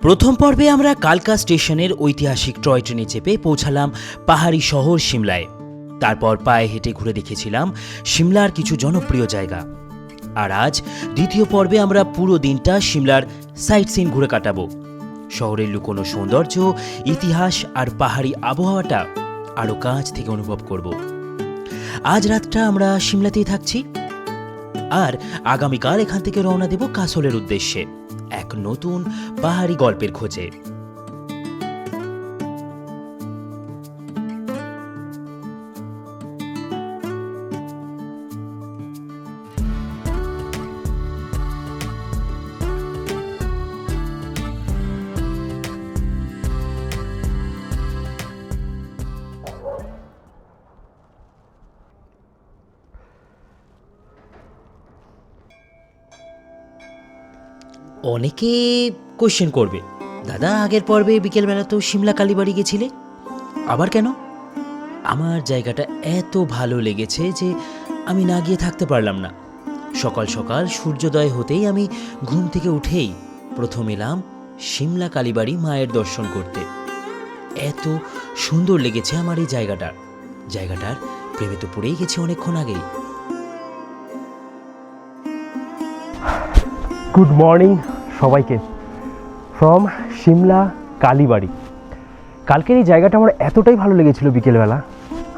প্রথম পর্বে আমরা কালকা স্টেশনের ঐতিহাসিক টয় ট্রেনে চেপে পৌঁছালাম পাহাড়ি শহর সিমলায়। তারপর পায়ে হেঁটে ঘুরে দেখেছিলাম সিমলার কিছু জনপ্রিয় জায়গা। আর আজ দ্বিতীয় পর্বে আমরা পুরো দিনটা সিমলার সাইট সিন ঘুরে কাটাবো। শহরের লুকোনো সৌন্দর্য, ইতিহাস আর পাহাড়ি আবহাওয়াটা আরও কাছ থেকে অনুভব করব। আজ রাতটা আমরা সিমলাতেই থাকছি আর আগামীকাল এখান থেকে রওনা দেব কাসলের উদ্দেশ্যে এক নতুন পাহাড়ি গল্পের খোঁজে। অনেকে কোয়েশ্চেন করবে, দাদা আগের পর্বে বিকেলবেলা তো সিমলা কালীবাড়ি গেছিলে, আবার কেন? আমার জায়গাটা এত ভালো লেগেছে যে আমি না গিয়ে থাকতে পারলাম না। সকাল সকাল সূর্যোদয় হতেই আমি ঘুম থেকে উঠেই প্রথম এলাম সিমলা কালীবাড়ি মায়ের দর্শন করতে। এত সুন্দর লেগেছে আমার এই জায়গাটার প্রেমে তো পড়েই গেছে অনেকক্ষণ আগেই। গুড মর্নিং সবাইকে ফ্রম সিমলা কালীবাড়ি। কালকের এই জায়গাটা আমার এতটাই ভালো লেগেছিল বিকেলবেলা,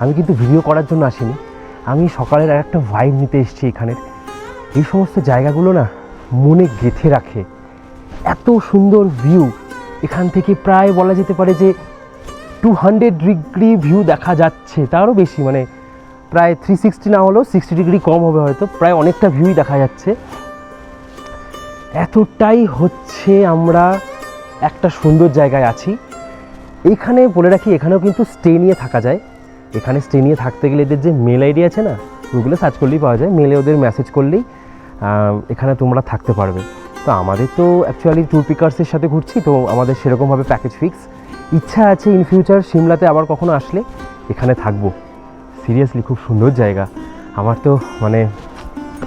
আমি কিন্তু ভিডিও করার জন্য আসিনি, আমি সকালের আর একটা ভাইব নিতে এসেছি। এখানের এই সমস্ত জায়গাগুলো না মনে গেঁথে রাখে। এত সুন্দর ভিউ, এখান থেকে প্রায় বলা যেতে পারে যে 200 ডিগ্রি ভিউ দেখা যাচ্ছে, তারও বেশি, মানে প্রায় 360 না হলেও 60 ডিগ্রি কম হবে হয়তো, প্রায় অনেকটা ভিউই দেখা যাচ্ছে। এতটাই হচ্ছে আমরা একটা সুন্দর জায়গায় আছি। এইখানে বলে রাখি, এখানেও কিন্তু স্টে নিয়ে থাকা যায়। এখানে স্টে নিয়ে থাকতে গেলে এদের যে মেল আইডি আছে না, ওগুলো সার্চ করলেই পাওয়া যায়। মেলে ওদের মেসেজ করলেই এখানে তোমরা থাকতে পারবে। তো আমাদের তো অ্যাকচুয়ালি ট্যুর পিকার্সের সাথে ঘুরছি, তো আমাদের সেরকমভাবে প্যাকেজ ফিক্স। ইচ্ছা আছে ইন ফিউচার সিমলাতে আবার কখনো আসলে এখানে থাকবো। সিরিয়াসলি খুব সুন্দর জায়গা, আমার তো মানে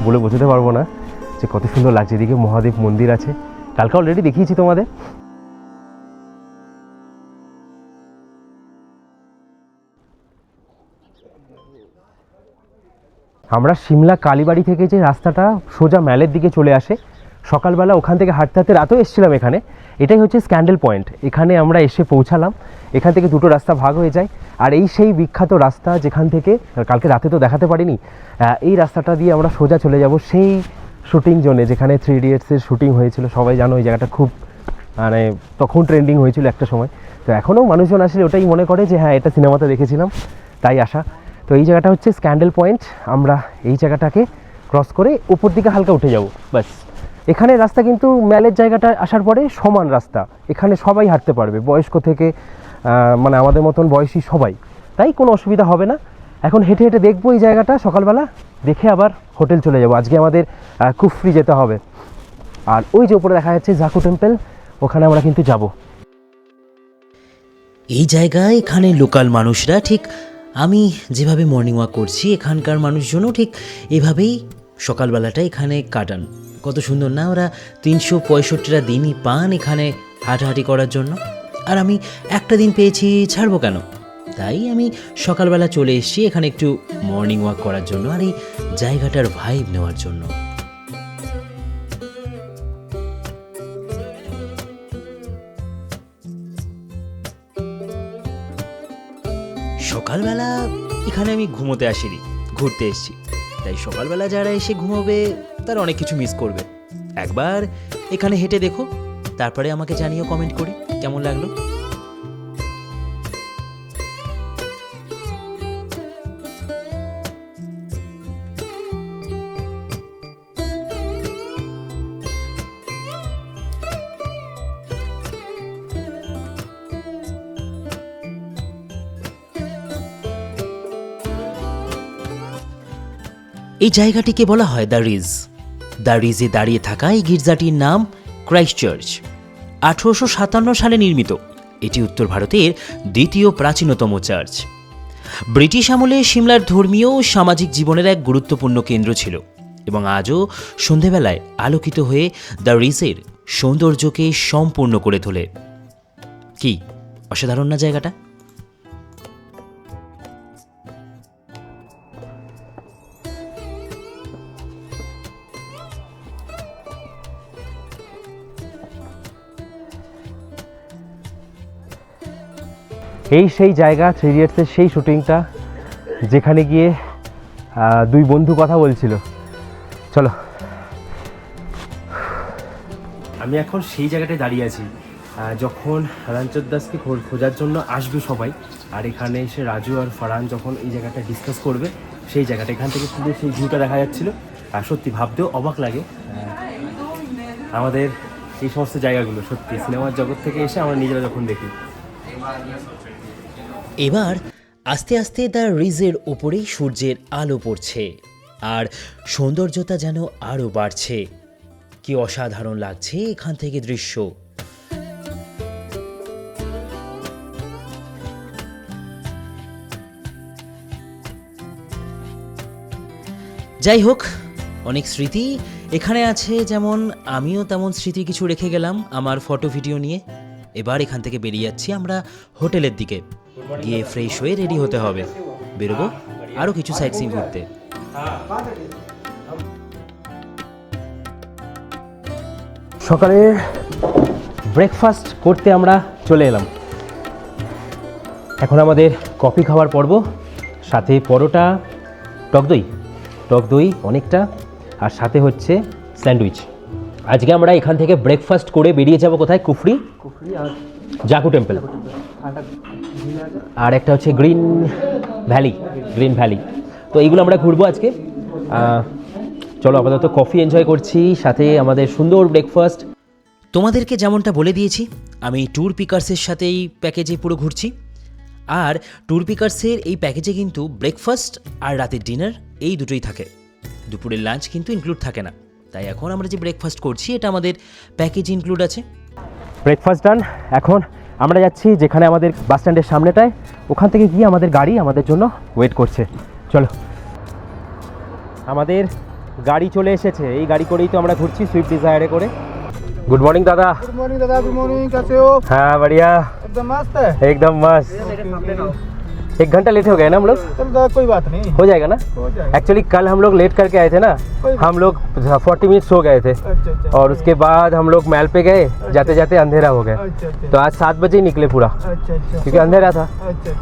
বলে বোঝাতে পারবো না যে কত সুন্দর লাগছে। এদিকে মহাদেব মন্দির আছে, কালকে অলরেডি দেখিয়েছি তোমাদের। আমরা সিমলা কালীবাড়ি থেকে যে রাস্তাটা সোজা ম্যালের দিকে চলে আসে, সকালবেলা ওখান থেকে হাঁটতে হাঁটতে রাতেও এসেছিলাম এখানে। এটাই হচ্ছে স্ক্যান্ডেল পয়েন্ট, এখানে আমরা এসে পৌঁছালাম। এখান থেকে দুটো রাস্তা ভাগ হয়ে যায়, আর এই সেই বিখ্যাত রাস্তা যেখান থেকে কালকে রাতে তো দেখাতে পারিনি। এই রাস্তাটা দিয়ে আমরা সোজা চলে যাব সেই শুটিং জোনে যেখানে 3 ইডিয়টসের শুটিং হয়েছিল। সবাই জানো এই জায়গাটা খুব মানে তখন ট্রেন্ডিং হয়েছিল একটা সময়। তো এখনও মানুষজন আসলে ওটাই মনে করে যে হ্যাঁ এটা সিনেমাতে দেখেছিলাম, তাই আসা। তো এই জায়গাটা হচ্ছে স্ক্যান্ডেল পয়েন্ট। আমরা এই জায়গাটাকে ক্রস করে উপর দিকে হালকা উঠে যাব, ব্যাস। এখানে রাস্তা কিন্তু ম্যালের জায়গাটা আসার পরে সমান রাস্তা, এখানে সবাই হাঁটতে পারবে, বয়স্ক থেকে মানে আমাদের মতন বয়সী সবাই, তাই কোনো অসুবিধা হবে না। এখন হেঁটে হেঁটে দেখবো এই জায়গাটা, সকালবেলা দেখে আবার হোটেল চলে যাব। আজকে আমাদের কুফরি যেতে হবে, আর ওই যে উপরে দেখা যাচ্ছে জাকু টেম্পল, ওখানে আমরা কিন্তু যাব। এই জায়গায় এখানে লোকাল মানুষরা ঠিক আমি যেভাবে মর্নিং ওয়াক করছি, এখানকার মানুষজনও ঠিক এভাবেই সকালবেলাটা এখানে কাটান। কত সুন্দর না, ওরা 365টা দিনই পান এখানে হাঁটাহাঁটি করার জন্য। আর আমি একটা দিন পেয়েছি, ছাড়বো কেন? তাই আমি সকালবেলা চলে এসেছি এখানে একটু মর্নিং ওয়াক করার জন্য আর এই জায়গাটার ভাইব নেওয়ার জন্য। সকালবেলা এখানে আমি ঘুমোতে আসিনি, ঘুরতে এসেছি। তাই সকালবেলা যারা এসে ঘুমোবে তারা অনেক কিছু মিস করবে। একবার এখানে হেঁটে দেখো, তারপরে আমাকে জানিও কমেন্ট করে কেমন লাগলো। এই জায়গাটিকে বলা হয় দ্য রিজ। দ্য রিজে দাঁড়িয়ে থাকা এই গির্জাটির নাম ক্রাইস্ট চার্চ। 1857 সালে নির্মিত, এটি উত্তর ভারতের দ্বিতীয় প্রাচীনতম চার্চ। ব্রিটিশ আমলে সিমলার ধর্মীয় ও সামাজিক জীবনের এক গুরুত্বপূর্ণ কেন্দ্র ছিল এবং আজও সন্ধেবেলায় আলোকিত হয়ে দ্য রিজের সৌন্দর্যকে সম্পূর্ণ করে তোলে। কি অসাধারণ না জায়গাটা? এই সেই জায়গা, থ্রি ইডিয়টসের সেই শুটিংটা, যেখানে গিয়ে দুই বন্ধু কথা বলছিল। চলো, আমি এখন সেই জায়গাটায় দাঁড়িয়ে আছি যখন রানচোর দাসকে খোঁজার জন্য আসবে সবাই, আর এখানে এসে রাজু আর ফারহান যখন এই জায়গাটা ডিসকাস করবে, সেই জায়গাটা এখান থেকে শুধু সেই ভিউটা দেখা যাচ্ছিল। আর সত্যি ভাবতেও অবাক লাগে আমাদের এই সমস্ত জায়গাগুলো, সত্যি সিনেমার জগৎ থেকে এসে আমরা নিজেরা যখন দেখি। এবার আস্তে আস্তে দ্য রিজের ওপরেই সূর্যের আলো পড়ছে, আর সৌন্দর্যতা যেন আরও বাড়ছে। কি অসাধারণ লাগছে এখান থেকে দৃশ্য। যাই হোক, অনেক স্মৃতি এখানে আছে, যেমন আমিও তেমন স্মৃতি কিছু রেখে গেলাম আমার ফটো ভিডিও নিয়ে। এবার এখান থেকে বেরিয়ে যাচ্ছি আমরা হোটেলের দিকে, গিয়ে ফ্রেশ হয়ে রেডি হতে হবে, বেরোবো আরও কিছু সাইট সিন ঘুরতে। সকালে ব্রেকফাস্ট করতে আমরা চলে এলাম। এখন আমাদের কফি খাওয়ার পর্ব, সাথে পরোটা, টক দই অনেকটা, আর সাথে হচ্ছে স্যান্ডউইচ। আজকে আমরা এখান থেকে ব্রেকফাস্ট করে বেরিয়ে যাব কোথায়? কুফরি আর জাকু টেম্পল, আর একটা হচ্ছে গ্রিন ভ্যালি। তো এইগুলো আমরা ঘুরবো আজকে। চলো, আপাতত কফি এনজয় করছি, সাথে আমাদের সুন্দর ব্রেকফাস্ট। তোমাদেরকে যেমনটা বলে দিয়েছি, আমি ট্যুর পিকার্সের সাথেই প্যাকেজে পুরো ঘুরছি। আর ট্যুর পিকার্সের এই প্যাকেজে কিন্তু ব্রেকফাস্ট আর রাতের ডিনার এই দুটোই থাকে, দুপুরের লাঞ্চ কিন্তু ইনক্লুড থাকে না। তাই এখন আমরা যে ব্রেকফাস্ট করছি এটা আমাদের প্যাকেজে ইনক্লুড আছে। ব্রেকফাস্ট ডান। এখন আমরা যাচ্ছি যেখানে আমাদের বাস স্ট্যান্ডের সামনেটায়, ওখান থেকে গিয়ে আমাদের গাড়ি আমাদের জন্য ওয়েট করছে। চলো, আমাদের গাড়ি চলে এসেছে, এই গাড়ি করেই তো আমরা ঘুরছি, সুইফট ডিজায়ারে করে। गुड मॉर्निंग दादा। गुड मॉर्निंग दादा। गुड मॉर्निंग, कैसे हो? हाँ बढ़िया, एकदम मस्त है। एकदम मस्त। 1 घंटा लेट हो गए ना हम लोग। चल दादा, कोई बात नहीं, हो जाएगा ना। हो जाएगा। एक्चुअली कल हम लोग लेट करके आए थे ना, हम लोग 40 मिनट सो गए थे, अच्छा। और उसके बाद हम लोग महल पे गए, जाते जाते अंधेरा हो गया। अच्छा। तो आज 7 बजे ही निकले पूरा, अच्छा। क्योंकि अंधेरा था। अच्छा।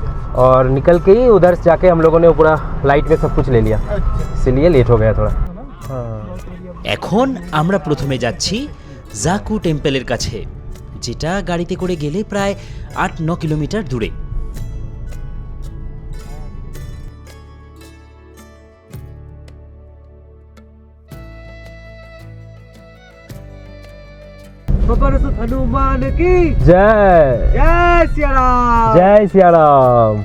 और निकल के ही उधर जाके हम लोगों ने पूरा लाइट में सब कुछ ले लिया, अच्छा। इसीलिए लेट हो गया थोड़ा। हाँ, এখন আমরা প্রথমে যাচ্ছি জাকু টেম্পলের কাছে, যেটা গাড়িতে করে গেলে প্রায় 8-9 কিলোমিটার দূরে। हनुमान की जय जय सिया राम। जय सिया राम।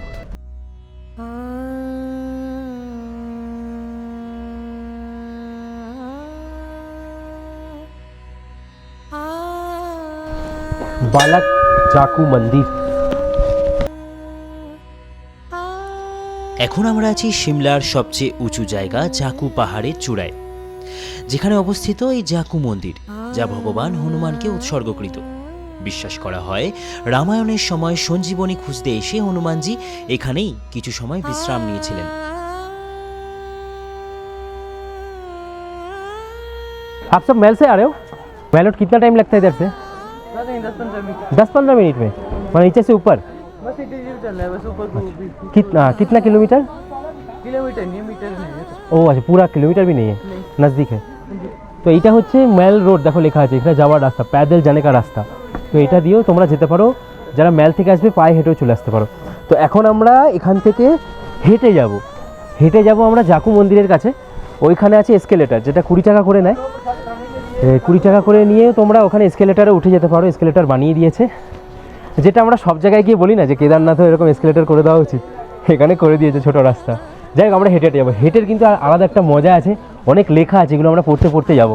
बालक जाकू मंदिर। এখন আমরা আছি সিমলার সবচেয়ে উঁচু জায়গা জাকু পাহাড়ের চূড়ায়, যেখানে অবস্থিত এই জাকু মন্দির, যা ভগবান হনুমানকে উৎসর্গকৃত। বিশ্বাস করা হয় রামায়ণের সময় সঞ্জীবনী খুঁজতে এসে হনুমানজি এখানেই কিছু সময় বিশ্রাম নিয়েছিলেন। आप सब महल से आ रहे हो? महल कितना टाइम लगता है इधर से? 10-15 मिनट में, मतलब नीचे से ऊपर बस इंटरव्यू चल रहा है, बस ऊपर कितना किलोमीटर? किलोमीटर नहीं, मीटर नहीं है। ও আচ্ছা, পুরা কিলোমিটার भी नहीं है, नज़दीक है। তো এইটা হচ্ছে মেল রোড, দেখো লেখা আছে এখানে যাওয়ার রাস্তা, প্যাদেল জানে কা রাস্তা। তো এটা দিয়েও তোমরা যেতে পারো, যারা মেল থেকে আসবে পায়ে হেঁটেও চলে আসতে পারো। তো এখন আমরা এখান থেকে হেঁটে যাব আমরা জাকু মন্দিরের কাছে। ওইখানে আছে এসকেলেটার, যেটা 20 টাকা করে নেয়। 20 টাকা করে নিয়ে তোমরা ওখানে এসকেলেটারে উঠে যেতে পারো, এসকেলেটার বানিয়ে দিয়েছে। যেটা আমরা সব জায়গায় গিয়ে বলি না যে কেদারনাথও এরকম এসকেলেটার করে দেওয়া উচিত, এখানে করে দিয়েছে ছোটো রাস্তা। যাই হোক, আমরা হেঁটে যাবো। হেঁটের কিন্তু আলাদা একটা মজা আছে, অনেক লেখা আছে, এগুলো আমরা পড়তে যাব।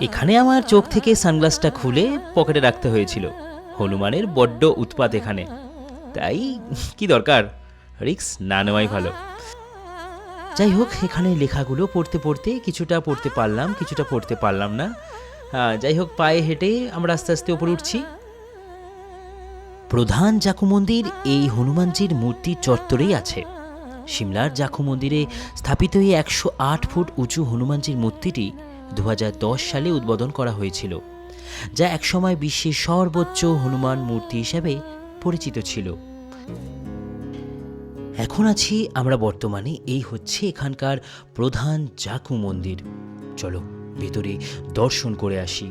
এখানে আমার চোখ থেকে সানগ্লাসটা খুলে পকেটে রাখতে হয়েছিল, হনুমানের বড্ড উৎপাত এখানে, তাই কি দরকার, রিস্ক না নেওয়াই ভালো। যাই হোক, এখানে লেখাগুলো পড়তে কিছুটা পড়তে পারলাম, কিছুটা পড়তে পারলাম না। যাই হোক, পায়ে হেঁটে আমরা আস্তে আস্তে উপরে উঠছি। প্রধান জাকু মন্দির এই হনুমানজির মূর্তির চত্বরেই আছে। সিমলার জাকু মন্দিরে স্থাপিত এই 108 ফুট উঁচু হনুমানজির মূর্তিটি 2010 সালে উদ্বোধন করা হয়েছিল, যা একসময় বিশ্বের সর্বোচ্চ হনুমান মূর্তি হিসেবে পরিচিত ছিল। এখন আছি আমরা বর্তমানে, এই হচ্ছে এখানকার প্রধান জাকু মন্দির। চলো ভেতরে দর্শন করে আসি।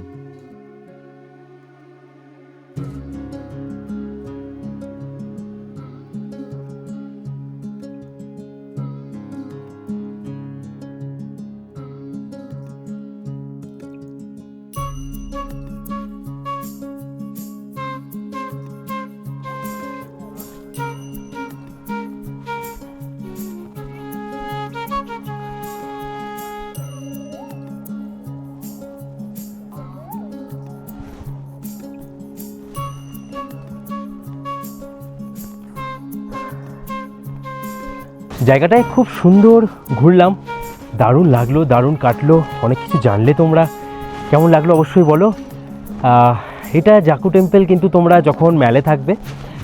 জায়গাটায় খুব সুন্দর ঘুরলাম, দারুণ লাগলো, দারুণ কাটলো, অনেক কিছু জানলে তোমরা। কেমন লাগলো অবশ্যই বলো। এটা জাকু টেম্পল, কিন্তু তোমরা যখন মেলে থাকবে,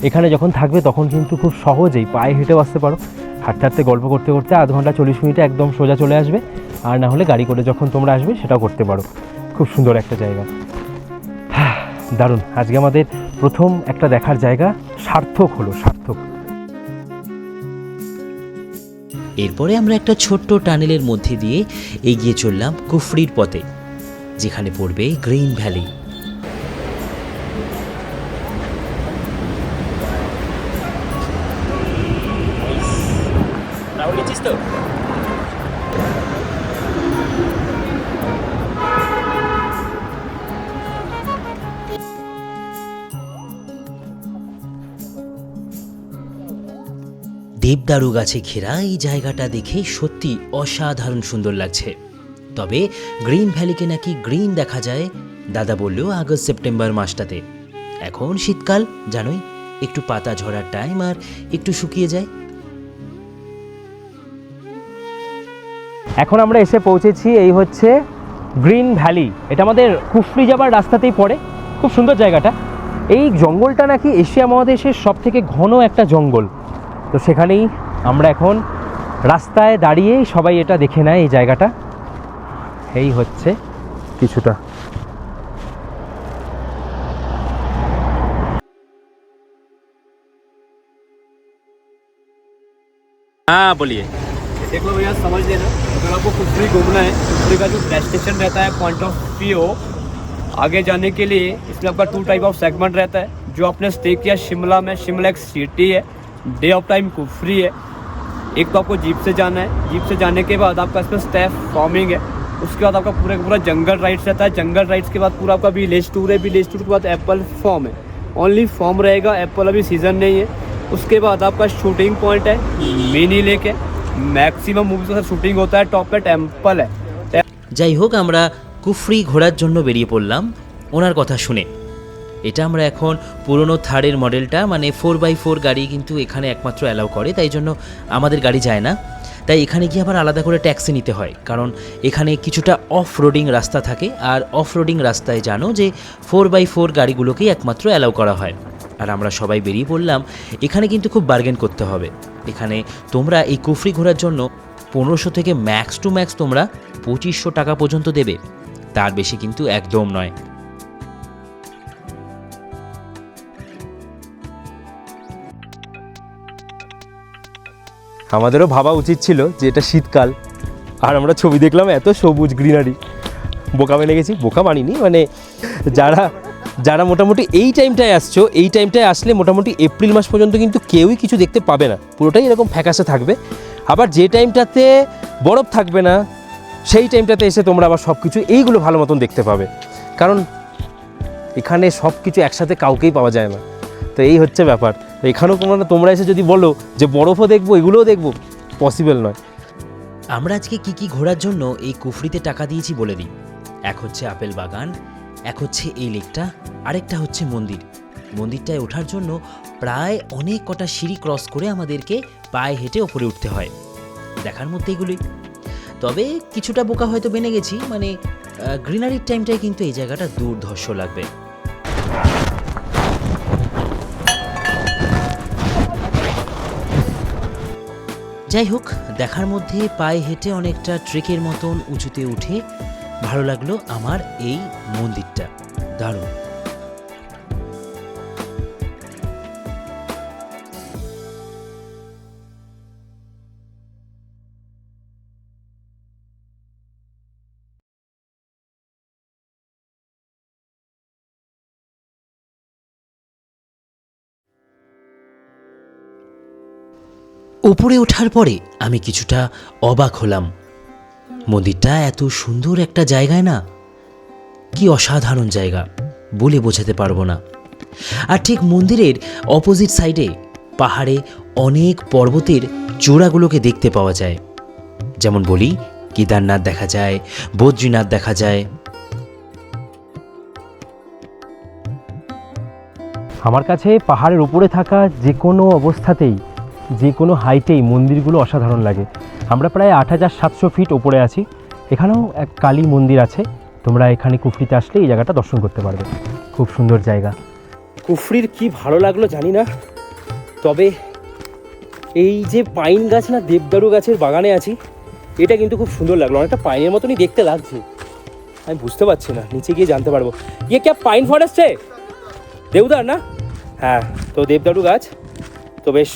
এখানে যখন থাকবে, তখন কিন্তু খুব সহজেই পায়ে হেঁটেও আসতে পারো। হাঁটতে হাঁটতে গল্প করতে করতে আধ ঘন্টা 40 মিনিটে একদম সোজা চলে আসবে। আর না হলে গাড়ি করে যখন তোমরা আসবে সেটাও করতে পারো। খুব সুন্দর একটা জায়গা, দারুণ। আজকে আমাদের প্রথম একটা দেখার জায়গা সার্থক হলো, সার্থক। এরপরে আমরা একটা ছোট্ট টানেলের মধ্যে দিয়ে এগিয়ে চললাম কুফরির পথে, যেখানে পড়বে গ্রিন ভ্যালি। দেবদারু গাছে ঘেরা এই জায়গাটা দেখে সত্যি অসাধারণ সুন্দর লাগছে। তবে গ্রিন ভ্যালিকে নাকি গ্রিন দেখা যায় দাদা বললেও আগস্ট সেপ্টেম্বর মাসটাতে। এখন শীতকাল, জানোই, একটু পাতা ঝরার টাইম আর একটু শুকিয়ে যায়। এখন আমরা এসে পৌঁছেছি, এই হচ্ছে গ্রিন ভ্যালি। এটা আমাদের কুফরি যাবার রাস্তাতেই পড়ে। খুব সুন্দর জায়গাটা। এই জঙ্গলটা নাকি এশিয়া মহাদেশের সব থেকে ঘন একটা জঙ্গল। তো সেখানেই আমরা এখন রাস্তায় দাঁড়িয়ে সবাই এটা দেখে নেয় এই জায়গাটা। এই হচ্ছে কিছুটা। हाँ बोलिए। देख लो भैया, समझ लेना, अगर आपको कुफरी घूमना है, कुफरी का जो डेस्टिनेशन रहता है, पॉइंट ऑफ व्यू आगे जाने के लिए, इसमें आपका 2 टाइप ऑफ सेगमेंट रहता है। जो आपने स्टे किया शिमला में, शिमला एक सिटी है, डे ऑफ टाइम कुफरी है। एक तो आपको जीप से जाना है, जीप से जाने के बाद आपका इसमें स्टैफ फार्मिंग है। उसके बाद आपका पूरा का पूरा जंगल राइड्स रहता है। जंगल राइड्स के बाद पूरा आपका विलेज टूर है। विलेज टूर के बाद एप्पल फार्म है, ओनली फार्म रहेगा, एप्पल अभी सीजन नहीं है। उसके बाद आपका शूटिंग पॉइंट है, मिनी लेक है, मैक्सिमम मूवीज का शूटिंग होता है। टॉप पे टेम्पल है। যাই হোক, আমরা কুফরি ঘোরার জন্য বেরিয়ে পড়লাম ওনার কথা শুনে। এটা আমরা এখন পুরনো থারের মডেলটা, মানে 4x4 গাড়ি কিন্তু এখানে একমাত্র অ্যালাউ করে, তাই জন্য আমাদের গাড়ি যায় না। তাই এখানে গিয়ে আবার আলাদা করে ট্যাক্সি নিতে হয়, কারণ এখানে কিছুটা অফ রোডিং রাস্তা থাকে। আর অফ রোডিং রাস্তায় জানো যে 4x4 গাড়িগুলোকেই একমাত্র অ্যালাউ করা হয়। আর আমরা সবাই বেরিয়ে পড়লাম। এখানে কিন্তু খুব বার্গেন করতে হবে। এখানে তোমরা এই কুফরি ঘোরার জন্য 1500 থেকে ম্যাক্স টু ম্যাক্স তোমরা 2500 টাকা পর্যন্ত দেবে, তার বেশি কিন্তু একদম নয়। আমাদেরও ভাবা উচিত ছিল যে এটা শীতকাল, আর আমরা ছবি দেখলাম এত সবুজ গ্রিনারি, বোকা মেনে গেছি। বোকা মানিনি, মানে যারা মোটামুটি এই টাইমটায় আসছো, এই টাইমটায় আসলে মোটামুটি এপ্রিল মাস পর্যন্ত কিন্তু কেউই কিছু দেখতে পাবে না, পুরোটাই এরকম ফ্যাকাশে থাকবে। আবার যে টাইমটাতে বরফ থাকবে না, সেই টাইমটাতে এসে তোমরা আবার সব কিছু এইগুলো ভালো মতন দেখতে পাবে, কারণ এখানে সব কিছু একসাথে কাউকেই পাওয়া যায় না। তো এই হচ্ছে ব্যাপার। এখানেও তোমরা এসে যদি বলো যে বরফও দেখবো, এগুলোও দেখবো, পসিবল নয়। আমরা আজকে কি ঘোরার জন্য এই কুফরিতে টাকা দিয়েছি বলে দিই। এক হচ্ছে আপেল বাগান, এক হচ্ছে এই লেকটা, আরেকটা হচ্ছে মন্দির। মন্দিরটায় ওঠার জন্য প্রায় অনেক কটা সিঁড়ি ক্রস করে আমাদেরকে পায়ে হেঁটে ওপরে উঠতে হয়। দেখার মধ্যে এগুলোই। তবে কিছুটা বোকা হয়তো বেনে গেছি, মানে গ্রিনারির টাইমটাই কিন্তু এই জায়গাটা দুর্ধর্ষ লাগবে। যাই হোক, দেখার মধ্যে পায়ে হেঁটে অনেকটা ট্রেকের মতন উঁচুতে উঠে ভালো লাগলো আমার এই মন্দিরটা, দারুণ। উপরে ওঠার পরে আমি কিছুটা অবাক হলাম। মন্দিরটা এত সুন্দর একটা জায়গায় না, কি অসাধারণ জায়গা, বলে বোঝাতে পারবো না। আর ঠিক মন্দিরের অপোজিট সাইডে পাহাড়ে অনেক পর্বতের চূড়াগুলোকে দেখতে পাওয়া যায়। যেমন বলি, কেদারনাথ দেখা যায়, বদ্রীনাথ দেখা যায়। আমার কাছে পাহাড়ের উপরে থাকা যে কোনো অবস্থাতেই, যে কোনো হাইটেই মন্দিরগুলো অসাধারণ লাগে। আমরা প্রায় 8700 ফিট ওপরে আছি। এখানেও এক কালী মন্দির আছে, তোমরা এখানে কুফরিতে আসলে এই জায়গাটা দর্শন করতে পারবে। খুব সুন্দর জায়গা। কুফরির কি ভালো লাগলো জানি না, তবে এই যে পাইন গাছ না, দেবদারু গাছের বাগানে আছি, এটা কিন্তু খুব সুন্দর লাগলো। অনেকটা পাইনের মতনই দেখতে লাগছে, আমি বুঝতে পারছি না, নিচে গিয়ে জানতে পারবো। ইয়ে কে পাইন ফরেস্ট है? দেবদার না? হ্যাঁ, তো দেবদারু গাছ তো বেশ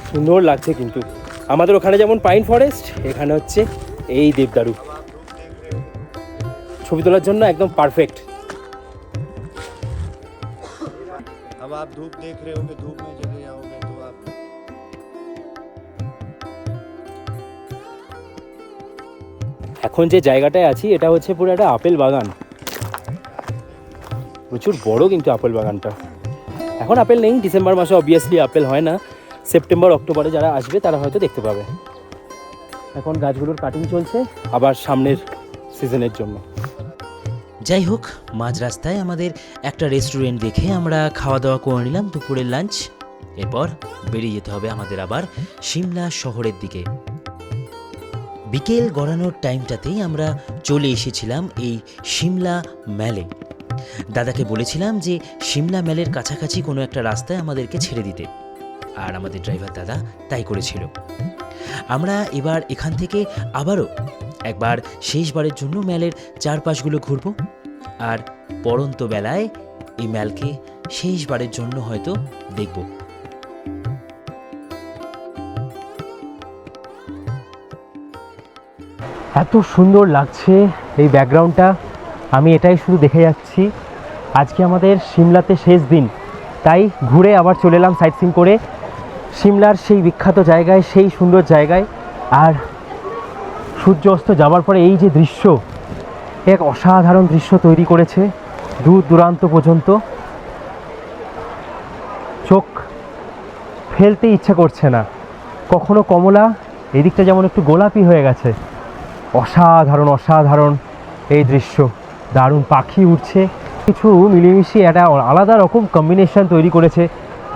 সুন্দর লাগছে। কিন্তু আমাদের ওখানে যেমন পাইন ফরেস্ট, এখানে হচ্ছে এই দেবদারু। ছবি তোলার জন্য একদম পারফেক্ট। अब आप धूप देख रहे होंगे, धूप में चले जाओगे तो आप এখন যে জায়গাটায় আছি এটা হচ্ছে পুরো একটা আপেল বাগান, প্রচুর বড় কিন্তু আপেল বাগানটা। এখন আপেল নেই, ডিসেম্বর মাসে অবভিয়াসলি আপেল হয় না, সেপ্টেম্বর অক্টোবরে যারা আসবে তারা হয়তো দেখতে পাবে। এখন গাছগুলোর কাটিং চলছে আবার সামনের সিজনের জন্য। যাই হোক, মাঝ রাস্তায় আমাদের একটা রেস্টুরেন্ট দেখে আমরা খাওয়া দাওয়া করে নিলাম দুপুরের লাঞ্চ। এরপর বেরিয়ে যেতে হবে আমাদের আবার সিমলা শহরের দিকে। বিকেল গড়ানোর টাইমটাতেই আমরা চলে এসেছিলাম এই সিমলা ম্যালে। দাদাকে বলেছিলাম যে সিমলা ম্যালের কাছাকাছি কোনো একটা রাস্তায় আমাদেরকে ছেড়ে দিতে, আর আমাদের ড্রাইভার দাদা তাই করেছিল। আমরা এবার এখান থেকে আবারও একবার শেষবারের জন্য ম্যালের চারপাশগুলো ঘুরব, আর পড়ন্ত বেলায় এই ম্যালকে শেষবারের জন্য হয়তো দেখব। এত সুন্দর লাগছে এই ব্যাকগ্রাউন্ডটা, আমি এটাই শুধু দেখে যাচ্ছি। আজকে আমাদের সিমলাতে শেষ দিন, তাই ঘুরে আবার চলে এলাম সাইট সিন করে সিমলার সেই বিখ্যাত জায়গায়, সেই সুন্দর জায়গায়। আর সূর্য অস্ত যাবার পরে এই যে দৃশ্য, এক অসাধারণ দৃশ্য তৈরি করেছে দূর দূরান্ত পর্যন্ত। চোখ ফেলতে ইচ্ছা করছে না। কখনো কমলা, এদিকটা যেমন একটু গোলাপি হয়ে গেছে। অসাধারণ অসাধারণ এই দৃশ্য, দারুণ পাখি উঠছে, কিছু মিলেমিশে একটা আলাদা রকম কম্বিনেশন তৈরি করেছে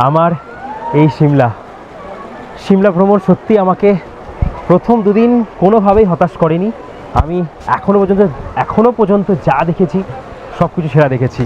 আমার এই সিমলা ভ্রমণ। সত্যি আমাকে প্রথম দুদিন কোনোভাবেই হতাশ করেনি। আমি এখনও পর্যন্ত যা দেখেছি সব কিছু সেরা দেখেছি।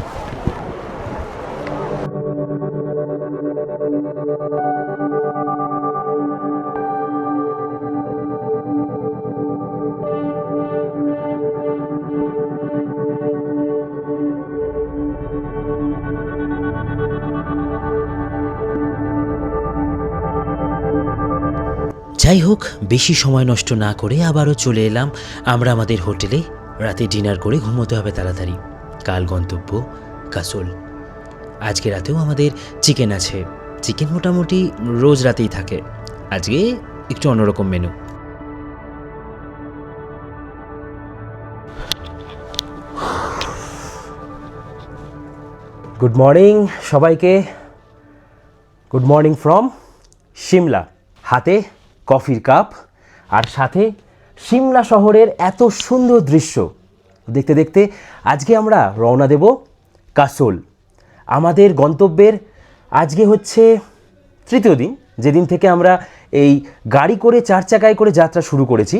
যাই হোক, বেশি সময় নষ্ট না করে আবারও চলে এলাম আমরা আমাদের হোটেলে। রাতে ডিনার করে ঘুমোতে হবে তাড়াতাড়ি। কাল গন্তব্য কাসোল। আজকে রাতেও আমাদের চিকেন আছে। চিকেন মোটামুটি রোজ রাতেই থাকে, আজকে একটু অন্যরকম মেনু। গুড মর্নিং সবাইকে, গুড মর্নিং ফ্রম সিমলা। হাতে কফির কাপ আর সাথে সিমলা শহরের এত সুন্দর দৃশ্য দেখতে দেখতে আজকে আমরা রওনা দেব কাসোল। আমাদের গন্তব্যের আজকে হচ্ছে তৃতীয় দিন, যেদিন থেকে আমরা এই গাড়ি করে 4 চাকায় করে যাত্রা শুরু করেছি।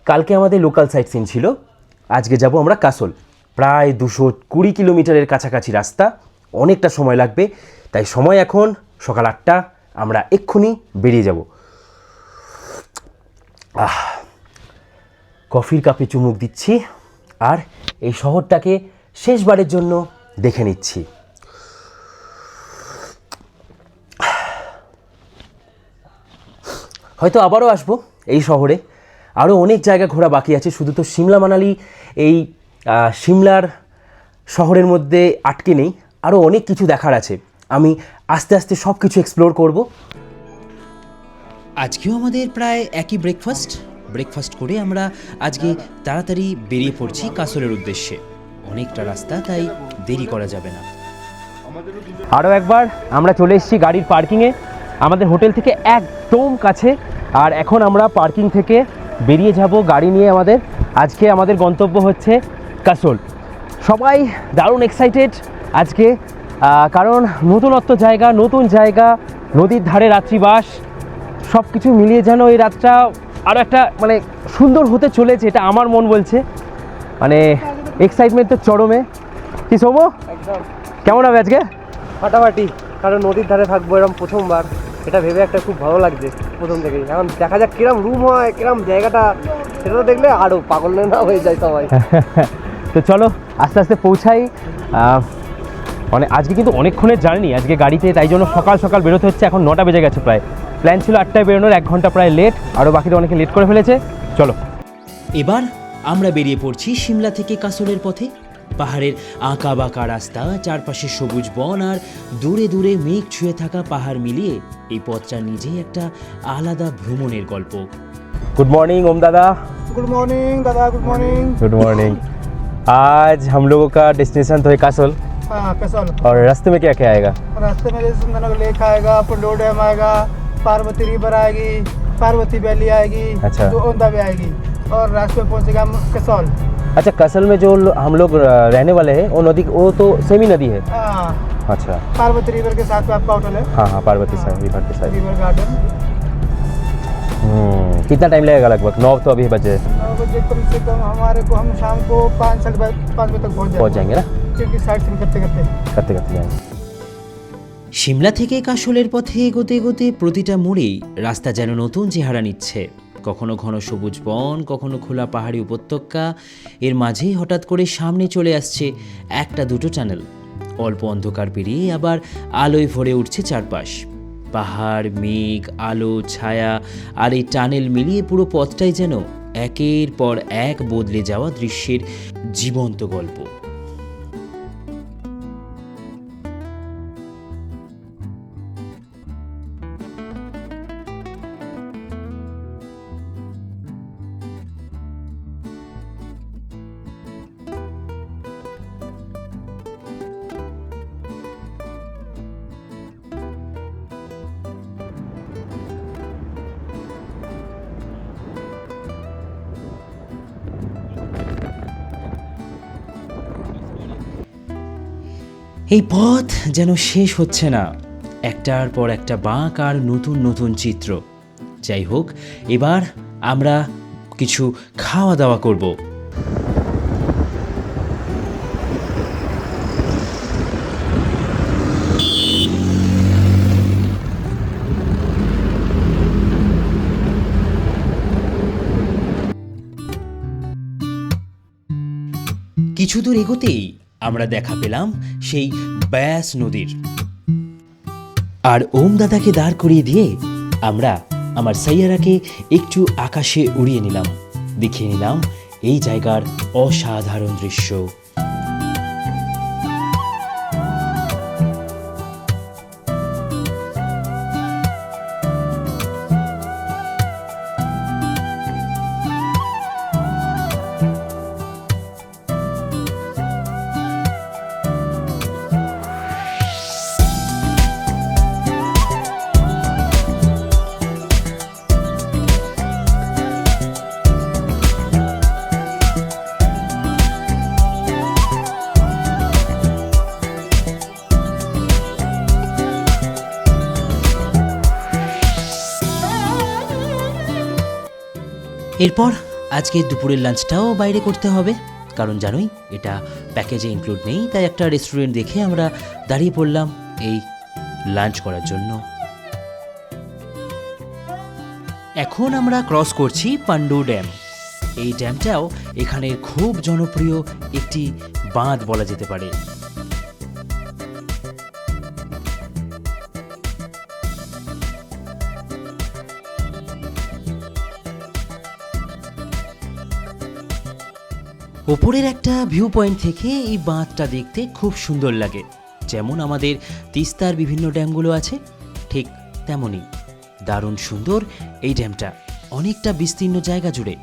কালকে আমাদের লোকাল সাইট সিন ছিল, আজকে যাব আমরা কাসল। প্রায় 220 কিলোমিটারের কাছাকাছি রাস্তা, অনেকটা সময় লাগবে। তাই সময় এখন সকাল 8টা, আমরা এক্ষুনি বেরিয়ে যাব। কফির কাপে চুমুক দিচ্ছি আর এই শহরটাকে শেষবারের জন্য দেখে নিচ্ছি। হয়তো আবারও আসবো এই শহরে, আরও অনেক জায়গা ঘোরা বাকি আছে। শুধু তো সিমলা মানালি এই সিমলার শহরের মধ্যে আটকে নেই, আরও অনেক কিছু দেখার আছে। আমি আস্তে আস্তে সব কিছু এক্সপ্লোর করব। আজকেও আমাদের প্রায় একই ব্রেকফাস্ট করে আমরা আজকে তাড়াতাড়ি বেরিয়ে পড়ছি কাসলের উদ্দেশ্যে। অনেকটা রাস্তা, তাই দেরি করা যাবে না। আরও একবার আমরা চলে এসেছি গাড়ির পার্কিংয়ে, আমাদের হোটেল থেকে একদম কাছে। আর এখন আমরা পার্কিং থেকে বেরিয়ে যাব গাড়ি নিয়ে। আজকে আমাদের গন্তব্য হচ্ছে কাসল। সবাই দারুণ এক্সাইটেড আজকে, কারণ নতুনত্ব জায়গা, নতুন জায়গা, নদীর ধারে রাত্রিবাস, সব কিছু মিলিয়ে যেন এই রাতটা আরও একটা মানে সুন্দর হতে চলেছে, এটা আমার মন বলছে। মানে এক্সাইটমেন্ট তো চরমে। কি সোমো, একদম কেমন হবে আজকে? ফাটাফাটি, কারণ নদীর ধারে থাকবো এরকম প্রথমবার, এটা ভেবে একটা খুব ভালো লাগছে প্রথম থেকেই। এখন দেখা যাক কিরম রুম হয়, কিরম জায়গাটা, সেটা তো দেখলে আরও পাগল না হয়ে যায় সবাই। তো চলো আস্তে আস্তে পৌঁছাই। মানে আজকে কিন্তু অনেকক্ষণের জার্নি আজকে গাড়িতে, তাই জন্য সকাল সকাল বেরোতে হচ্ছে। এখন 9টা বেজে গেছে প্রায়। প্ল্যান ছিল 8টায় বেরোনোর, 1 ঘন্টা প্রায় লেট, আরও বাকিরা অনেকে লেট করে ফেলেছে। চলো এবার আমরা বেরিয়ে পড়ছি সিমলা থেকে কাসলের পথে। পাহাড়ের আঁকা বাঁকা রাস্তা, চারপাশে সবুজ বন আর দূরে দূরে মেঘ ছুঁয়ে থাকা পাহাড় মিলিয়ে এই পথটা নিজেই একটা আলাদা ভ্রমণের গল্প। गुड मॉर्निंग ओम दादा। गुड मॉर्निंग दादा, गुड मॉर्निंग। Good morning. आज हम लोगों का डेस्टिनेशन तो है कासोल, हाँ कसौल। और रास्ते में क्या क्या आएगा? रास्ते में जैसे सुंदरनगर लेक आएगा, पुंडो डैम आएगा, पार्वती रिवर आएगी, पार्वती वैली आएगी, अच्छा। तो ओंदा भी आएगी, और रास्ते में पहुंचेगा हम कसौल। अच्छा, कासल में जो हम लोग रहने वाले हैं वो नदी, वो तो सेमी नदी है? हाँ, अच्छा। पार्वती रिवर के साथ में आपका होटल है। हाँ हाँ, पार्वती साइड, रिवर के साइड। River garden. कितना टाइम लगेगा लगभग? 9 तो अभी बजे। 9 बजे कम से कम हमारे को, हम शाम को 5 बजे तक पहुँच जाएंगे ना, क्योंकि साइड सीन करते करते करते करते जाएंगे। সিমলা থেকে কাসলের পথে এগোতে এগোতে প্রতিটা মোড়েই রাস্তা যেন নতুন চেহারা নিচ্ছে। কখনো ঘন সবুজ বন, কখনো খোলা পাহাড়ি উপত্যকা, এর মাঝেই হঠাৎ করে সামনে চলে আসছে একটা দুটো টানেল। অল্প অন্ধকার পেরিয়ে আবার আলোয় ভরে উঠছে চারপাশ। পাহাড়, মেঘ, আলো, ছায়া আর এই টানেল মিলিয়ে পুরো পথটাই যেন একের পর এক বদলে যাওয়া দৃশ্যের জীবন্ত গল্প। এই পথ যেন শেষ হচ্ছে না, একটার পর একটা বাঁক আর নতুন নতুন চিত্র। যাই হোক, এবার আমরা কিছু খাওয়া দাওয়া করব। কিছু দূর এগোতেই আমরা দেখা পেলাম সেই ব্যাস নদীর। আর ওম দাদাকে দাঁড় করিয়ে দিয়ে আমরা আমার সাইয়ারাকে একটু আকাশে উড়িয়ে নিলাম, দেখিয়ে নিলাম এই জায়গার অসাধারণ দৃশ্য। এরপর আজকে দুপুরের লাঞ্চটাও বাইরে করতে হবে। কারণ জানোই এটা প্যাকেজে ইনক্লুড নেই, তাই একটা রেস্টুরেন্ট দেখে আমরা দাঁড়িয়ে পড়লাম এই লাঞ্চ করার জন্য। এখন আমরা ক্রস করছি পান্ডু ড্যাম। এই ড্যামটাও এখানের খুব জনপ্রিয় একটি বাঁধ বলা যেতে পারে। ওপরের একটা ভিউ পয়েন্ট থেকে এই বাঁধটা দেখতে খুব সুন্দর লাগে। যেমন আমাদের তিস্তার বিভিন্ন ড্যামগুলো আছে ঠিক তেমনই দারুণ সুন্দর এই ড্যামটা, অনেকটা বিস্তীর্ণ জায়গা জুড়ে।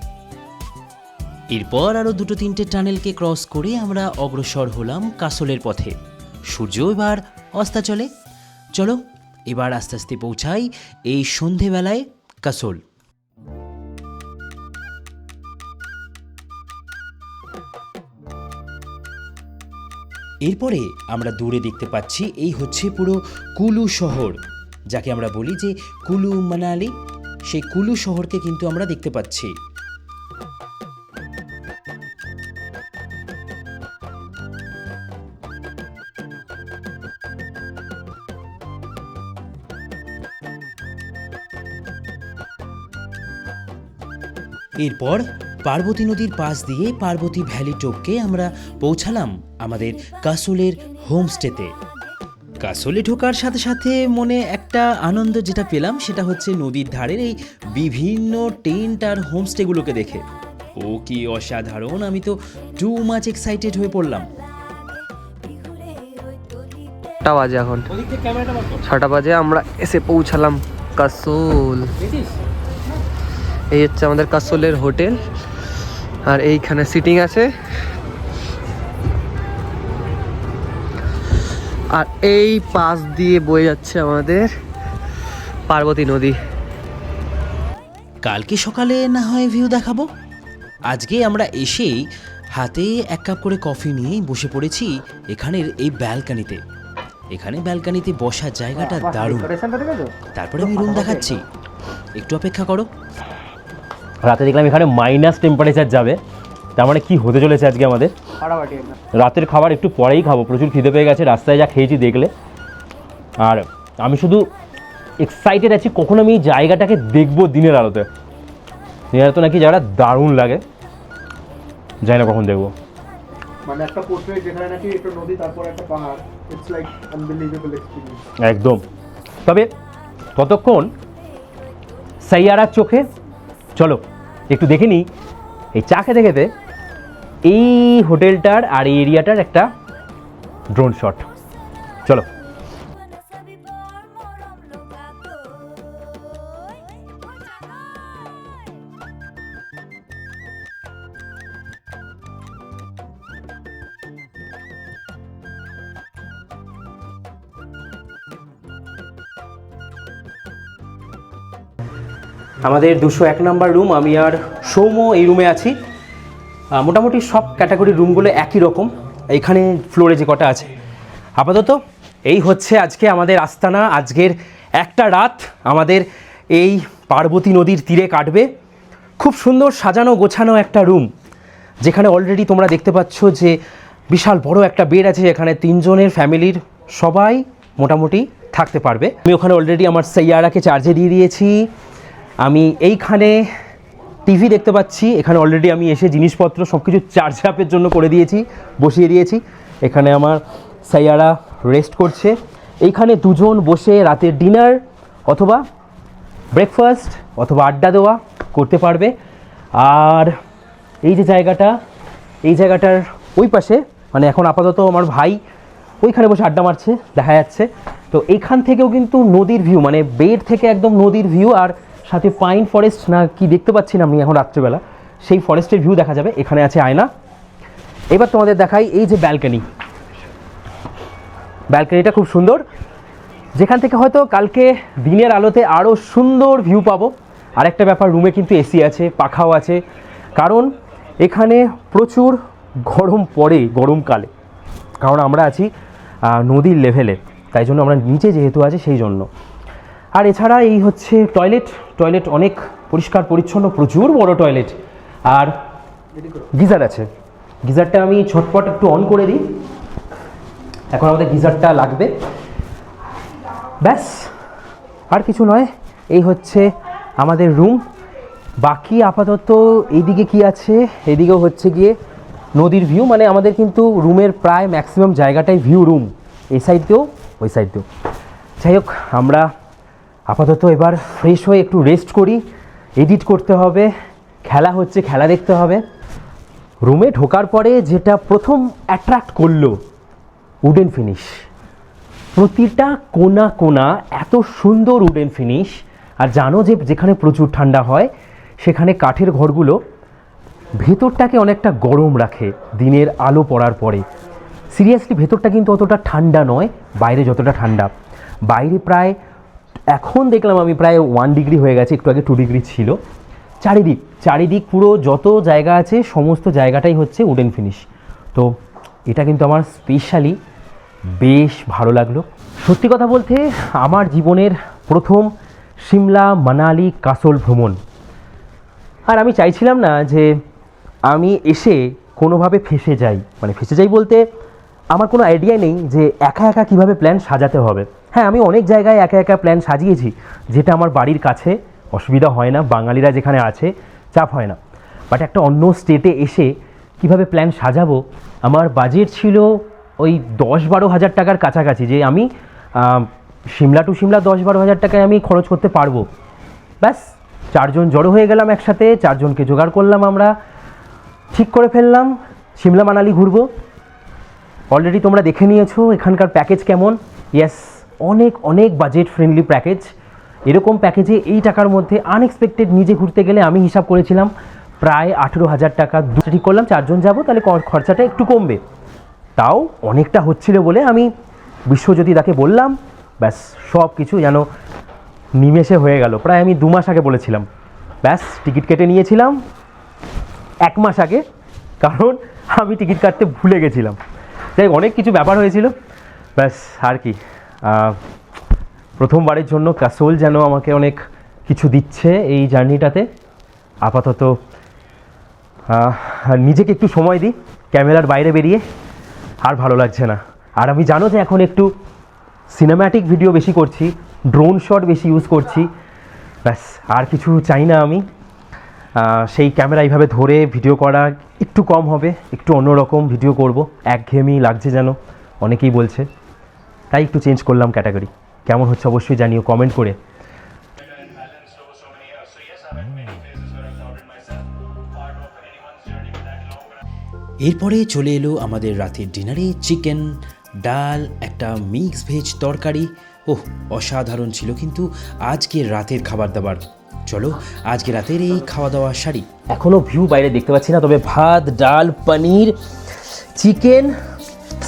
এরপর আরও 2-3টে টানেলকে ক্রস করে আমরা অগ্রসর হলাম কাসলের পথে। সূর্য এবার অস্তাচলে। চলো এবার আস্তে আস্তে পৌঁছাই এই সন্ধেবেলায় কাসল। এরপরে আমরা দূরে দেখতে পাচ্ছি এই হচ্ছে পুরো কুলু শহর, যাকে আমরা বলি যে কুলু মানালি। সেই কুলু শহরকে কিন্তু আমরা দেখতে পাচ্ছি। এরপর পার্বতী নদীর পাশ দিয়ে পার্বতী ভ্যালি টপকে আমরা পৌঁছালাম আমাদের কাসলের হোমস্টেতে। কাসলে ঢোকার সাথে সাথে মনে একটা আনন্দ যেটা পেলাম সেটা হচ্ছে নদীর ধারের এই বিভিন্ন টেন্ট আর হোমস্টেগুলোকে দেখে। ও কি অসাধারণ! আমি তো টু মাচ এক্সাইটেড হয়ে পড়লাম। 6টা বাজে এখন, 6টা বাজে আমরা এসে পৌঁছালাম কাসল। এই হচ্ছে আমাদের কাসলের হোটেল, আর এইখানে সিটিং আছে, আর এই পাশ দিয়ে বয়ে যাচ্ছে আমাদের পার্বতী নদী। কালকে সকালে না হয় ভিউ দেখাবো। আজকে আমরা এসেই হাতে 1 কাপ করে কফি নিয়েই বসে পড়েছি এখানের এই ব্যালকানিতে। এখানে ব্যালকানিতে বসার জায়গাটা দারুণ। তারপরে আমি রুম দেখাচ্ছি, একটু অপেক্ষা করো। রাতে দেখলাম এখানে মাইনাস টেম্পারেচার যাবে, তার মানে কি হতে চলেছে আজকে আমাদের। রাতের খাবার একটু পরেই খাবো, প্রচুর খিদে পেয়ে গেছে, রাস্তায় যা খেয়েছি দেখলে। আর আমি শুধু এক্সাইটেড আছি কখন আমি এই জায়গাটাকে দেখবো দিনের আলোতে। দিনের আলোতে নাকি জায়গাটা দারুণ লাগে, জানি না কখন দেখবো। মানে একটা পোর্ট্রেট যেখানে নাকি একটা নদী তারপর একটা পাহাড়, ইটস লাইক আনবিলিভেবল এক্সপেরিয়েন্স একদম। তবে ততক্ষণ সাইয়ারার চোখে চলো একটু দেখে নিই এই চা খেতে খেতে এই হোটেলটার আর এই এরিয়াটার একটা ড্রোন শট। চলো। আমাদের 201 নম্বর রুম, আমি আর সৌম্য এই রুমে আছি। মোটামুটি সব ক্যাটাগরির রুমগুলো একই রকম, এইখানে ফ্লোরে যে কটা আছে। আপাতত এই হচ্ছে আজকে আমাদের আস্তানা। আজকের একটা রাত আমাদের এই পার্বতী নদীর তীরে কাটবে। খুব সুন্দর সাজানো গোছানো একটা রুম, যেখানে অলরেডি তোমরা দেখতে পাচ্ছ যে বিশাল বড় একটা বেড আছে, এখানে 3 জনের ফ্যামিলির সবাই মোটামুটি থাকতে পারবে। আমি ওখানে অলরেডি আমার সাইয়ারাকে চার্জে দিয়ে দিয়েছি। আমি এইখানে টিভি দেখতে পাচ্ছি, এখানে অলরেডি আমি এসে জিনিসপত্র সব কিছু চার্জ আপের জন্য করে দিয়েছি, বসিয়ে দিয়েছি। এখানে আমার সাইয়ারা রেস্ট করছে। এইখানে 2 জন বসে রাতের ডিনার অথবা ব্রেকফাস্ট অথবা আড্ডা দেওয়া করতে পারবে। আর এই যে জায়গাটা, এই জায়গাটার ওই পাশে মানে এখন আপাতত আমার ভাই ওইখানে বসে আড্ডা মারছে, দেখা যাচ্ছে। তো এইখান থেকেও কিন্তু নদীর ভিউ, মানে বেড থেকে একদম নদীর ভিউ, আর সাথে পাইন ফরেস্ট না কি দেখতে পাচ্ছি না আমি এখন রাত্রেবেলা, সেই ফরেস্টের ভিউ দেখা যাবে। এখানে আছে আয়না। এবার তোমাদের দেখাই এই যে ব্যালকনি। ব্যালকনিটা খুব সুন্দর, যেখান থেকে হয়তো কালকে দিনের আলোতে আরও সুন্দর ভিউ পাবো। আরেকটা ব্যাপার, রুমে কিন্তু এসি আছে, পাখাও আছে, কারণ এখানে প্রচুর গরম পড়ে গরমকালে, কারণ আমরা আছি নদীর লেভেলে, তাই জন্য আমরা নিচে যেহেতু আছে সেই জন্য। আর এছাড়া এই হচ্ছে টয়লেট অনেক পরিষ্কার পরিচ্ছন্ন, প্রচুর বড় টয়লেট, আর গিজার আছে। গিজারটা আমি ঝটপট একটু অন করে দিই, এখন আমাদের গিজারটা লাগবে। ব্যাস, আর কিছু নয়, এই হচ্ছে আমাদের রুম। বাকি আপাতত এইদিকে কি আছে, এইদিকেও হচ্ছে গিয়ে নদীর ভিউ, মানে আমাদের কিন্তু রুমের প্রায় ম্যাক্সিমাম জায়গাটাই ভিউ রুম, এই সাইড দিয়েও ওই সাইড দিয়েও। যাই হোক, আমরা আপাতত এবার ফ্রেশ হয়ে একটু রেস্ট করি, এডিট করতে হবে, খেলা হচ্ছে খেলা দেখতে হবে। রুমে ঢোকার পরে যেটা প্রথম অ্যাট্রাক্ট করলো, উডেন ফিনিশ। প্রতিটা কোনা কোনা এত সুন্দর উডেন ফিনিশ। আর জানো যে যেখানে প্রচুর ঠান্ডা হয় সেখানে কাঠের ঘরগুলো ভেতরটাকে অনেকটা গরম রাখে দিনের আলো পড়ার পরে। সিরিয়াসলি ভেতরটা কিন্তু অতটা ঠান্ডা নয় বাইরে যতটা ঠান্ডা। বাইরে প্রায় এখন দেখলাম আমি প্রায় 1 ডিগ্রি হয়ে গেছে, একটু আগে 2 ডিগ্রি ছিল। চারিদিক পুরো যত জায়গা আছে সমস্ত জায়গাটাই হচ্ছে উডেন ফিনিশ। তো এটা কিন্তু আমার স্পেশালি বেশ ভালো লাগলো। সত্যি কথা বলতে আমার জীবনের প্রথম সিমলা মানালি কাসোল ভ্রমণ। আর আমি চাইছিলাম না যে আমি এসে কোনোভাবে ফেঁসে যাই, মানে ফেঁসে যাই বলতে আমার কোনো আইডিয়া নেই যে একা একা কীভাবে প্ল্যান সাজাতে হবে। হ্যাঁ, আমি অনেক জায়গায় একা একা প্ল্যান সাজিয়েছি, যেটা আমার বাড়ির কাছে, অসুবিধা হয় না, বাঙালিরা যেখানে আছে চাপ হয় না। বাট একটা অন্য স্টেটে এসে কিভাবে প্ল্যান সাজাবো, আমার বাজেট ছিল ওই 10-12 হাজার টাকার কাছাকাছি, যে আমি সিমলা টু সিমলা 10-12 হাজার টাকায় আমি খরচ করতে পারবো। ব্যাস 4 জন জড়ো হয়ে গেলাম একসাথে, 4 জনকে জোগাড় করলাম, আমরা ঠিক করে ফেললাম সিমলা মানালি ঘুরবো। অলরেডি তোমরা দেখে নিয়েছো এখানকার প্যাকেজ কেমন। ইয়েস, অনেক অনেক বাজেট ফ্রেন্ডলি প্যাকেজ। এরকম প্যাকেজে এই টাকার মধ্যে আনএক্সপেক্টেড নিজে ঘুরতে গেলে আমি হিসাব করেছিলাম প্রায় 18,000 টাকা। ঠিক করলাম 4 জন যাবো, তাহলে খরচাটা একটু কমবে। তাও অনেকটা হচ্ছিল বলে আমি বিশ্বজ্যোতিদাকে বললাম, ব্যাস সব কিছু যেন নিমেষে হয়ে গেল। প্রায় আমি 2 মাস আগে বলেছিলাম, ব্যাস টিকিট কেটে নিয়েছিলাম 1 মাস আগে, কারণ আমি টিকিট কাটতে ভুলে গেছিলাম। তাই অনেক কিছু ব্যাপার হয়েছিল, ব্যাস আর কি। প্রথমবারের জন্য কাসোল যেন আমাকে অনেক কিছু দিচ্ছে এই জার্নিটাতে। আপাতত নিজেকে একটু সময় দিই ক্যামেরার বাইরে বেরিয়ে, আর ভালো লাগছে না। আর আমি জানো যে এখন একটু সিনেম্যাটিক ভিডিও বেশি করছি, ড্রোন শট বেশি ইউজ করছি, ব্যাস আর কিছু চাই না আমি। সেই ক্যামেরা এইভাবে ধরে ভিডিও করা একটু কম হবে, একটু অন্যরকম ভিডিও করব। একঘেয়েমি লাগছে যেন, অনেকেই বলছে, তাই একটু চেঞ্জ করলাম ক্যাটাগরি। কেমন হচ্ছে অবশ্যই জানিও কমেন্ট করে। এরপরে চলে এলো আমাদের রাতের ডিনারে চিকেন, ডাল, একটা মিক্স ভেজ তরকারি। ওহ, অসাধারণ ছিল কিন্তু আজকের রাতের খাবার দাবার। চলো আজকে রাতের এই খাওয়া দাওয়া সারি। এখনও ভিউ বাইরে দেখতে পাচ্ছি না, তবে ভাত, ডাল, পনির, চিকেন,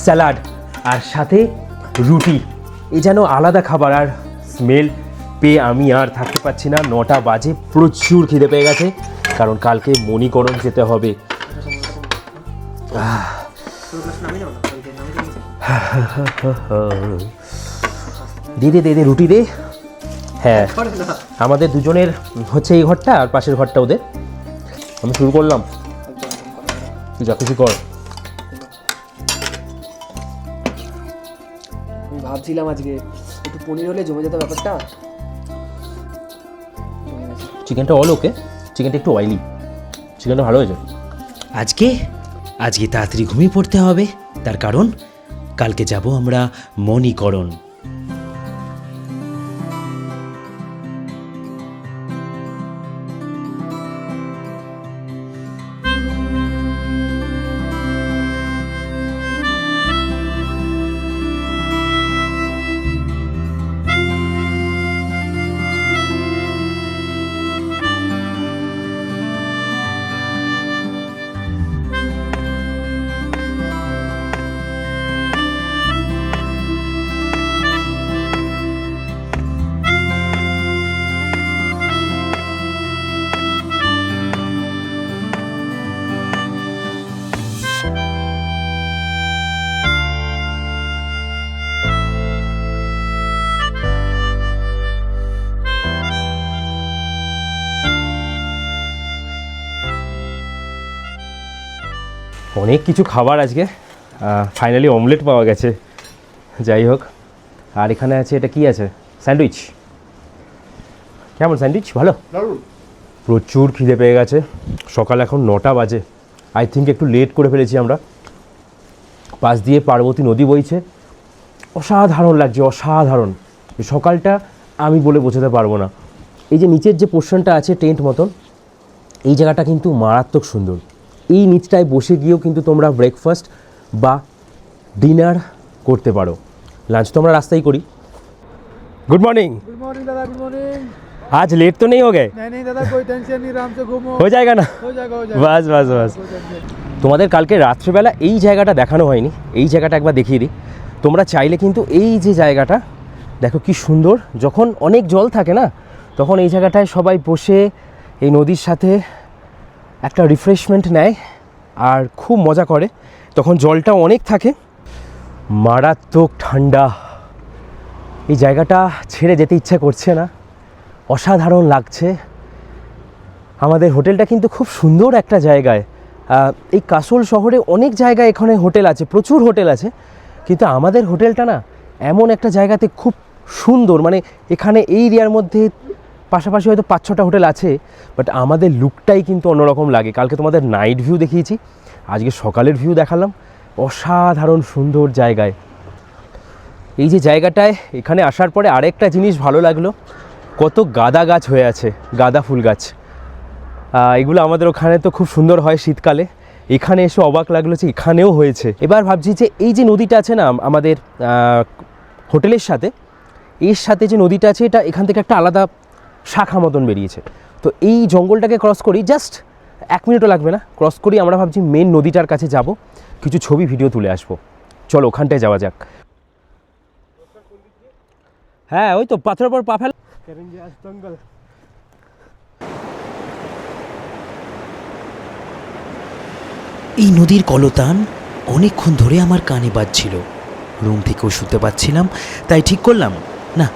স্যালাড আর সাথে রুটি, এ যেন আলাদা খাবার। আর স্মেল পেয়ে আমি আর থাকতে পারছি না। 9টা বাজে, প্রচুর খিদে পেয়ে গেছে, কারণ কালকে মণিকরণ যেতে হবে। দে রুটি দে। হ্যাঁ, আমাদের দুজনের হচ্ছে এই ঘরটা, আর পাশের ঘরটা ওদের। আমি শুরু করলাম, তুই যা খুশি কর। আমি ভাবছিলাম আজকে একটু পনির হলে জমে যেত ব্যাপারটা। চিকেনটা অল ওকে, চিকেনটা একটু অয়েলি, চিকেনটা ভালো হয়েছে। আজকে তাড়াতাড়ি ঘুমিয়ে পড়তে হবে, তার কারণ কালকে যাব আমরা মণিকরণ। অনেক কিছু খাবার আজকে, ফাইনালি অমলেট পাওয়া গেছে, যাই হোক। আর এখানে আছে, এটা কি আছে, স্যান্ডউইচ। কেমন স্যান্ডউইচ? ভালো। প্রচুর খিদে পেয়ে গেছে, সকাল এখন 9টা বাজে। আই থিঙ্ক একটু লেট করে ফেলেছি আমরা। পাশ দিয়ে পার্বতী নদী বইছে, অসাধারণ লাগছে, অসাধারণ। এই সকালটা আমি বলে বোঝাতে পারবো না। এই যে নিচের যে পোর্শনটা আছে টেন্ট মতন, এই জায়গাটা কিন্তু মারাত্মক সুন্দর। এই নিচটায় বসে গিয়েও কিন্তু তোমরা ব্রেকফাস্ট বা ডিনার করতে পারো। লাঞ্চ তো আমরা রাস্তায় করি। Good morning. गुड मॉर्निंग दादा, गुड मॉर्निंग। आज लेट तो नहीं हो गए? नहीं दादा, कोई टेंशन नहीं, आराम से घूमो। हो जाएगा ना? हो जाएगा, हो जाएगा। বাস বাস বাস। তোমাদের কালকে রাত্রেবেলা এই জায়গাটা দেখানো হয়নি, এই জায়গাটা একবার দেখিয়ে দিই। তোমরা চাইলে কিন্তু এই যে জায়গাটা দেখো কি সুন্দর, যখন অনেক জল থাকে না তখন এই জায়গাটায় সবাই বসে এই নদীর সাথে একটা রিফ্রেশমেন্ট নেয় আর খুব মজা করে। তখন জলটা অনেক থাকে, মারাত্মক ঠান্ডা। এই জায়গাটা ছেড়ে যেতে ইচ্ছা করছে না, অসাধারণ লাগছে। আমাদের হোটেলটা কিন্তু খুব সুন্দর একটা জায়গায়। এই কাসোল শহরে অনেক জায়গায় এখানে হোটেল আছে, প্রচুর হোটেল আছে, কিন্তু আমাদের হোটেলটা না এমন একটা জায়গাতে খুব সুন্দর। মানে এখানে এই এরিয়ার মধ্যে পাশাপাশি হয়তো 5-6টা হোটেল আছে, বাট আমাদের লুকটাই কিন্তু অন্যরকম লাগে। কালকে তোমাদের নাইট ভিউ দেখিয়েছি, আজকে সকালের ভিউ দেখালাম। অসাধারণ সুন্দর জায়গায়। এই যে জায়গাটায় এখানে আসার পরে আরেকটা জিনিস ভালো লাগলো, কত গাঁদা গাছ হয়ে আছে, গাঁদা ফুল গাছ। এগুলো আমাদের ওখানে তো খুব সুন্দর হয় শীতকালে, এখানে এসে অবাক লাগলো যে এখানেও হয়েছে। এবার ভাবছি যে এই যে নদীটা আছে না আমাদের হোটেলের সাথে, এর সাথে যে নদীটা আছে এটা এখান থেকে একটা আলাদা শাখা মতন বেরিয়েছে। তো এই জঙ্গলটাকে ক্রস করি, জাস্ট 1 মিনিটও লাগবে না, ক্রস করি আমরা ভাবছি মেন নদীটার কাছে যাব, কিছু ছবি ভিডিও তুলে আসবো। চলো ওখানটায় যাওয়া যাক। হ্যাঁ ওই তো পাথরের পর পা ফেল। এই নদীর কলতান অনেকক্ষণ ধরে আমার কানে বাজছিল। রুম থেকেও শুতে পাচ্ছিলাম, তাই ঠিক করলাম না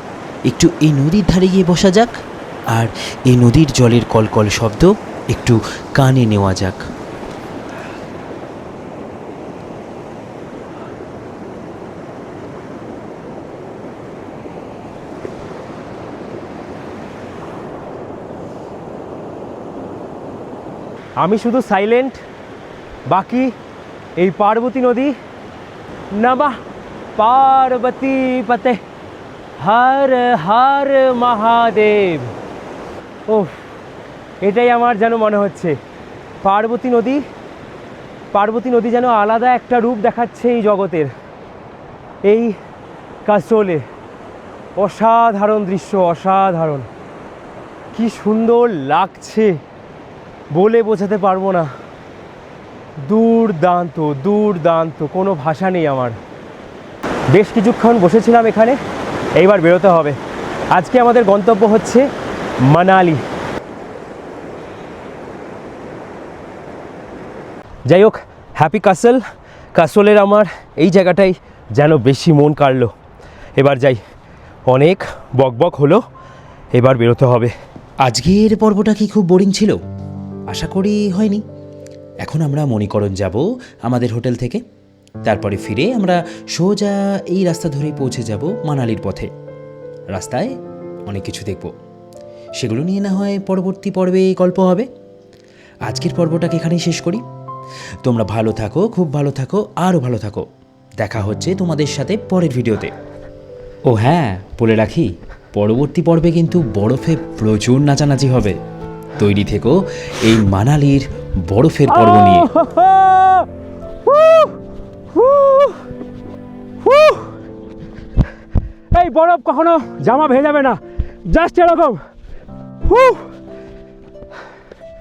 একটু এই নদীর ধারে গিয়ে বসা যাক, আর এই নদীর জলের কলকল শব্দ একটু কানে নেওয়া যাক। আমি শুধু সাইলেন্ট, বাকি এই পার্বতী নদী। নমঃ পার্বতী পতে হর হর মহাদেব। ওহ, এটাই আমার যেন মনে হচ্ছে পার্বতী নদী যেন আলাদা একটা রূপ দেখাচ্ছে এই জগতের, এই কাসোলে। অসাধারণ দৃশ্য, অসাধারণ, কি সুন্দর লাগছে বলে বোঝাতে পারবো না। দুর্দান্ত দুর্দান্ত, কোনো ভাষা নেই আমার। বেশ কিছুক্ষণ বসেছিলাম এখানে, এইবার বেরোতে হবে। আজকে আমাদের গন্তব্য হচ্ছে মানালি। যাই হোক, হ্যাপি কাসোলের আমার এই জায়গাটাই যেন বেশি মন কাড়লো। এবার যাই, অনেক বকবক হলো, এবার বেরোতে হবে। আজকের পর্বটা কি খুব বোরিং ছিল? আশা করি হয়নি। এখন আমরা মণিকরণ যাব আমাদের হোটেল থেকে, তারপরে ফিরে আমরা সোজা এই রাস্তা ধরেই পৌঁছে যাব মানালির পথে। রাস্তায় অনেক কিছু দেখব, সেগুলো নিয়ে না হয় পরবর্তী পর্বে গল্প হবে। আজকের পর্বটাকে এখানেই শেষ করি। তোমরা ভালো থাকো, খুব ভালো থাকো, আরও ভালো থাকো। দেখা হচ্ছে তোমাদের সাথে পরের ভিডিওতে। ও হ্যাঁ, বলে রাখি, পরবর্তী পর্বে কিন্তু বরফে প্রচুর নাচানাচি হবে। তৈরি থেকো এই মানালির বরফের পর্ব নিয়ে। এই বরফ কখনো জামা ভেজাবে না, জাস্ট এরকম।